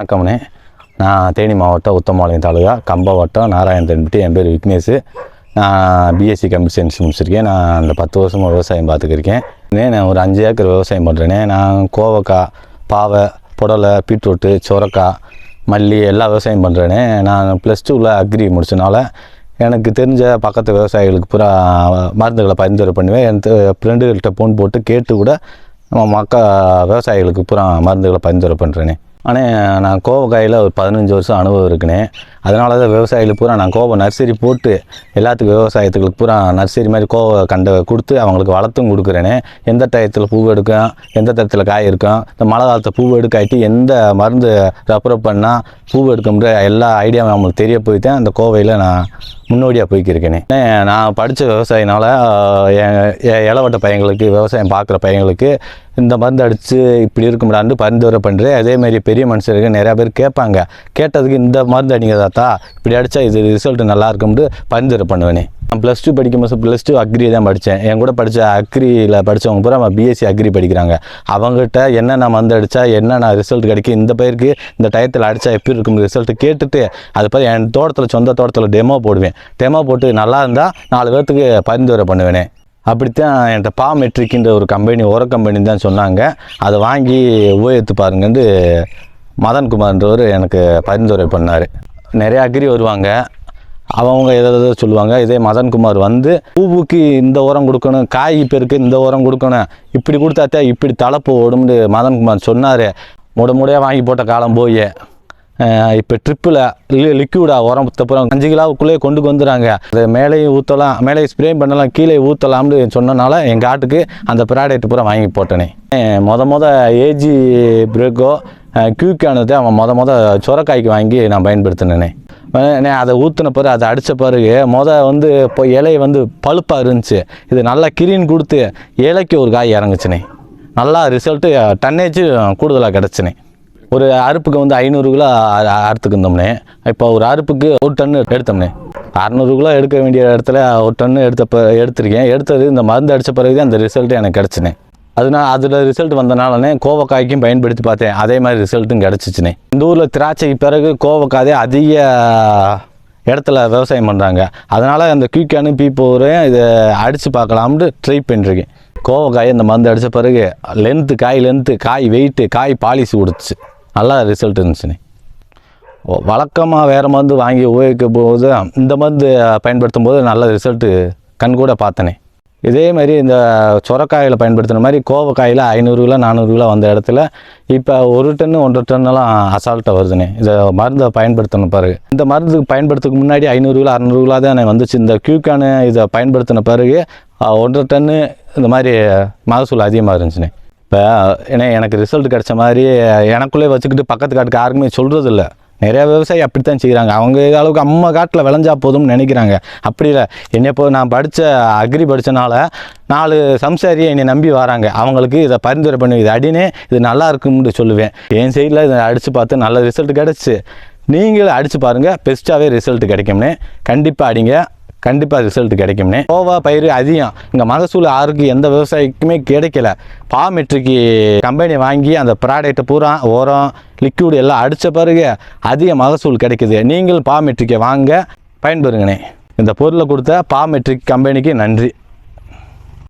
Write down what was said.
வணக்கம்ண்ணே. நான் தேனி மாவட்டம் உத்தமபாளையம் தாலுகா கம்ப வட்டம் நாராயணன்பட்டி. என் பேர் விக்னேஷ். நான் பிஎஸ்சி கம்ப்யூட்டர் சயின்ஸ் முடிச்சிருக்கேன். நான் அந்த 10 வருஷமாக விவசாயம் பார்த்துக்கிருக்கேன். நான் ஒரு 5 ஏக்கர் விவசாயம் பண்ணுறேனே. நான் கோவக்காய், பாவை, புடலை, பீட்ரூட்டு, சுரக்காய், மல்லி எல்லா விவசாயம் பண்ணுறேனே. நான் +2ல் அக்ரி முடிச்சனால எனக்கு தெரிஞ்ச பக்கத்து விவசாயிகளுக்கு பூரா மருந்துகளை பரிந்துரை பண்ணுவேன். என் ஃப்ரெண்டுகள்கிட்ட ஃபோன் போட்டு கேட்டு கூட நம்ம விவசாயிகளுக்கு பூரா மருந்துகளை பரிந்துரை பண்ணுறேனே. ஆனால் நான் கோவக்காயில் ஒரு 15 வருஷம் அனுபவம் இருக்குனே. அதனால தான் விவசாயிகளுக்கு பூரா நான் கோவை நர்சரி போட்டு எல்லாத்துக்கும் விவசாயத்துக்கு பூரா நர்சரி மாதிரி கோவை கண்டை கொடுத்து அவங்களுக்கு வளர்த்தும் கொடுக்குறேனே. எந்த டயத்தில் பூ எடுக்கும், எந்த டயத்தில் காய் இருக்கும், இந்த மழை காலத்தில் பூ எடுக்காட்டி எந்த மருந்து ரெஃபர் பண்ணால் பூ எடுக்க முடியாது எல்லா ஐடியாவும் நம்மளுக்கு தெரிய போய்தான் அந்த கோவையில் நான் முன்னோடியாக போய்க்கிருக்கேனே. நான் படித்த விவசாயினால் என் இளவட்ட பையங்களுக்கு, விவசாயம் பார்க்குற பையங்களுக்கு இந்த மருந்து அடித்து இப்படி இருக்கும்டான்னு பரிந்துரை பண்ணுறேன். அதேமாதிரி பெரிய மனுஷருக்கு நிறையா பேர் கேட்பாங்க. கேட்டதுக்கு இந்த மருந்து அடிக்கிறதாத்தா இப்படி அடித்தா இது ரிசல்ட்டு நல்லா இருக்கும்னு பரிந்துரை பண்ணுவேனே. நான் +2 படிக்கும்போது +2 அக்ரி தான் படித்தேன். என் கூட படித்த அக்ரியில் படித்தவங்க பூரா பிஎஸ்சி அக்ரி படிக்கிறாங்க. அவங்ககிட்ட என்னென்ன மருந்து அடித்தா என்னென்ன ரிசல்ட் கிடைக்கும், இந்த பயிருக்கு இந்த டயத்தில் அடித்தா எப்படி இருக்கும் ரிசல்ட்டு கேட்டுட்டு அது மாதிரி என் தோட்டத்தில் சொந்த தோட்டத்தில் டெமோ போடுவேன். டெமோ போட்டு நல்லா இருந்தால் 4 பேர்த்துக்கு பரிந்துரை பண்ணுவேனே. அப்படித்தான் என்கிட்ட பாமெட்ரிக்ன்ற ஒரு கம்பெனி, உர கம்பெனி தான் சொன்னாங்க. அதை வாங்கி உபயோகித்து பாருங்கன்னு மதன்குமார்ன்றவர் எனக்கு பரிந்துரை பண்ணார். நிறைய அக்ரி வருவாங்க, அவங்க எதாவது சொல்லுவாங்க. இதே மதன்குமார் வந்து பூவுக்கு இந்த உரம் கொடுக்கணும், காய் பெருக்கு இந்த உரம் கொடுக்கணும், இப்படி கொடுத்தாத்தே இப்படி தலைப்பு ஓடும்னு மதன்குமார் சொன்னார். முடையாக வாங்கி போட்ட காலம் போய் இப்போ ட்ரிப்பில் லிக்விடா உரத்தை பூரா 5 கிலோவுக்குள்ளேயே கொண்டு வந்துடுறாங்க. அதை மேலேயும் ஊற்றலாம், மேலே ஸ்ப்ரே பண்ணலாம், கீழே ஊற்றலாம்னு சொன்னனால எங்கள் ஆட்டுக்கு அந்த ப்ராடக்ட் பூரா வாங்கி போட்டேனே. ஏஜி பிரேக்கோ கியூக்கானதை அவன் சுரக்காய்க்கு வாங்கி நான் பயன்படுத்தினேனே. அதை ஊற்றின பிறகு அதை அடித்த பிறகு வந்து இப்போ இலை வந்து பழுப்பாக இருந்துச்சு. இது நல்லா கிரீன் கொடுத்து இலைக்கு ஒரு காய் இறங்குச்சுனே. நல்லா ரிசல்ட்டு டன்னேஜ் கூடுதலாக கிடச்சினே. ஒரு அறுப்புக்கு வந்து 500 கிலோ அறுத்துக்கு இருந்தோம்னே. இப்போ ஒரு அறுப்புக்கு 1 டன்னு எடுத்தோம்னே. 600 கிலோ எடுக்க வேண்டிய இடத்துல 1 டன்னு எடுத்திருக்கேன். எடுத்தது இந்த மருந்து அடித்த பிறகு தான் அந்த ரிசல்ட்டு எனக்கு கிடச்சினே. அதில் ரிசல்ட் வந்தனாலனே கோவக்காய்க்கும் பயன்படுத்தி பார்த்தேன். அதே மாதிரி ரிசல்ட்டும் கிடச்சிச்சுனே. இந்த ஊரில் திராட்சைக்கு பிறகு கோவக்காதே அதிக இடத்துல விவசாயம் பண்ணுறாங்க. அதனால் அந்த குயிக்கானு பீப்போரையும் இதை அடித்து பார்க்கலாம்னு ட்ரை பண்ணிருக்கேன். கோவக்காய் இந்த மருந்து அடித்த பிறகு காய் லென்த்து, காய் வெயிட்டு, காய் பாலிசி கொடுத்துச்சு. நல்லா ரிசல்ட் இருந்துச்சுனே. வழக்கமாக வேறு மருந்து வாங்கி உபயோகிக்கும் போது இந்த மருந்து பயன்படுத்தும் போது நல்ல ரிசல்ட்டு கண்கூட பார்த்தனே. இதே மாதிரி இந்த சுரக்காயில் பயன்படுத்தின மாதிரி கோவக்காயில் 500 கிலோ 400 கிலோ வந்த இடத்துல இப்போ 1 டன்னு 1.5 டன்னெல்லாம் அசால்ட்டாக வருதுனே. இதை மருந்தை பயன்படுத்தின பிறகு இந்த மருந்து பயன்படுத்துறதுக்கு முன்னாடி 500 கிலோ 600 கிலோ தான் வந்துச்சு. இந்த கியூக்கானு இதை பயன்படுத்தின பிறகு 1.5 டன்னு இந்த மாதிரி மகசூல் அதிகமாக இருந்துச்சுனே. இப்போ எனக்கு ரிசல்ட் கிடச்ச மாதிரி எனக்குள்ளே வச்சுக்கிட்டு பக்கத்து காட்டுக்கு யாருக்குமே சொல்கிறது இல்லை. நிறையா விவசாயி அப்படித்தான் செய்கிறாங்க. அவங்க அளவுக்கு அம்மா காட்டில் விளைஞ்சா போதும்னு நினைக்கிறாங்க. அப்படி இல்லை. என்னை நான் அக்ரி படித்தனால 4 சம்சாரியை என்னை நம்பி வராங்க. அவங்களுக்கு இதை பரிந்துரை பண்ணி இது அடினே இது நல்லா இருக்கும்னு சொல்லுவேன். என் சைடில் இதை அடித்து பார்த்து நல்ல ரிசல்ட் கிடச்சி. நீங்களும் அடித்து பாருங்கள், பெஸ்ட்டாகவே ரிசல்ட் கிடைக்கும்னே. கண்டிப்பாக அடிங்க, கண்டிப்பாக ரிசல்ட் கிடைக்கும்னே. கோவா பயிர் அதிகம் இங்கே மகசூல் யாருக்கு எந்த விவசாயிக்குமே கிடைக்கல. பாமெட்ரிக்கு கம்பெனி வாங்கி அந்த ப்ராடக்ட்டை பூரா உரம் லிக்விட் எல்லாம் அடித்த பிறகு அதிக மகசூல் கிடைக்குது. நீங்கள் பாமெட்ரிக்கை வாங்க பயன்பெறுங்கண்ணே. இந்த பொருளை கொடுத்த பாமெட்ரிக் கம்பெனிக்கு நன்றி.